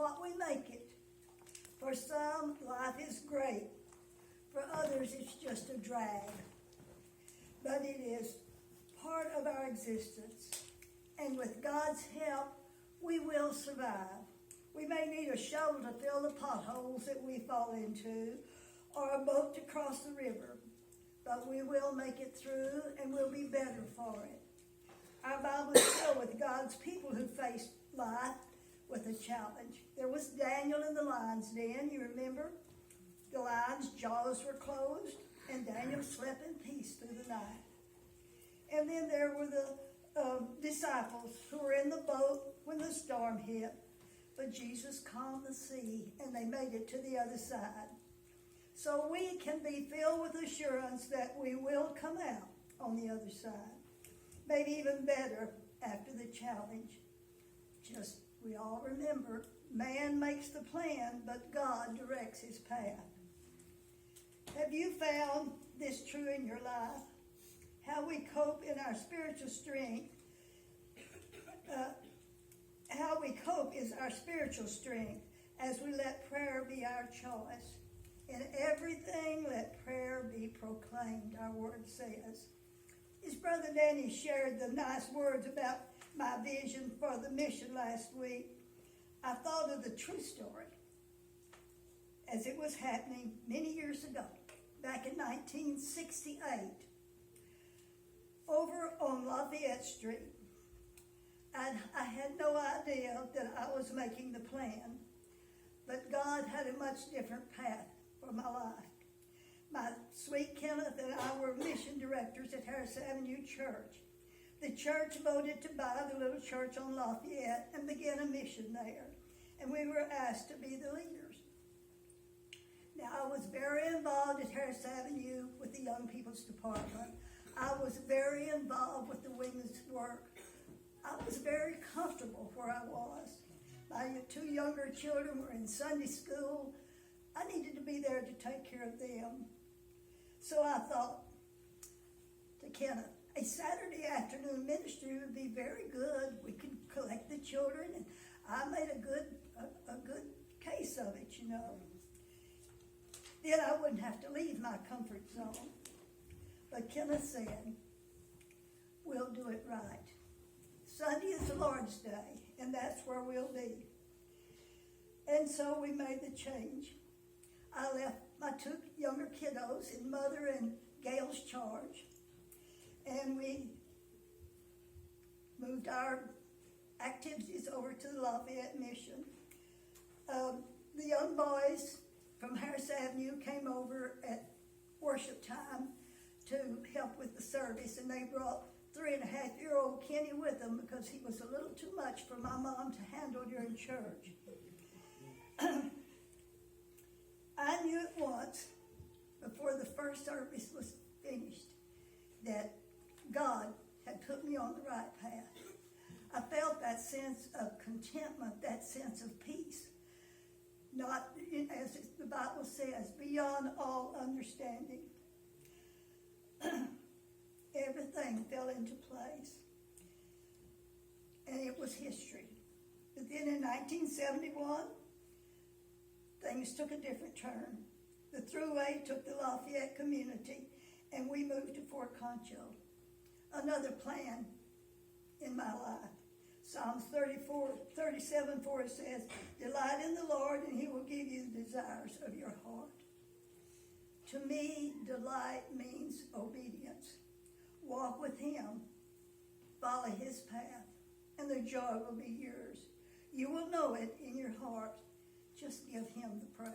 what we make it. For some, life is great. For others, it's just a drag. But it is part of our existence. And with God's help, we will survive. We may need a shovel to fill the potholes that we fall into, or a boat to cross the river. But we will make it through, and we'll be better for it. Our Bible is filled with God's people who faced life with a challenge. There was Daniel in the lion's den, you remember? The lion's jaws were closed, and Daniel slept in peace through the night. And then there were the disciples who were in the boat when the storm hit. But Jesus calmed the sea, and they made it to the other side. So we can be filled with assurance that we will come out on the other side. Maybe even better after the challenge. Just, we all remember, man makes the plan, but God directs his path. Have you found this true in your life? How we cope in our spiritual strength. How we cope is our spiritual strength as we let prayer be our choice. In everything, let prayer be proclaimed, our word says. His brother Danny shared the nice words about my vision for the mission last week. I thought of the true story as it was happening many years ago, back in 1968, over on Lafayette Street. I had no idea that I was making the plan, but God had a much different path for my life. My sweet Kenneth and I were mission directors at Harris Avenue Church. The church voted to buy the little church on Lafayette and begin a mission there, and we were asked to be the leaders. Now, I was very involved at Harris Avenue with the Young People's Department. I was very involved with the women's work. I was very comfortable where I was. My two younger children were in Sunday school. I needed to be there to take care of them. So I thought to Kenneth, a Saturday afternoon ministry would be very good. We could collect the children, and I made a good case of it, you know. Then I wouldn't have to leave my comfort zone. But Kenneth said, we'll do it right. Sunday is the Lord's Day, and that's where we'll be. And so we made the change. I left my two younger kiddos in Mother and Gail's charge, and we moved our activities over to the Lafayette Mission. The young boys from Harris Avenue came over at worship time to help with the service, and they brought 3.5-year-old Kenny with them because he was a little too much for my mom to handle during church. I knew at once, before the first service was finished, that God had put me on the right path. I felt that sense of contentment, that sense of peace, not, as the Bible says, beyond all understanding. Everything fell into place, and it was history. But then in 1971, things took a different turn. The Thruway took the Lafayette community, and we moved to Fort Concho. Another plan in my life. Psalms 37:4 says, delight in the Lord, and he will give you the desires of your heart. To me, delight means obedience. Walk with him, follow his path, and the joy will be yours. You will know it in your heart. Just give him the praise.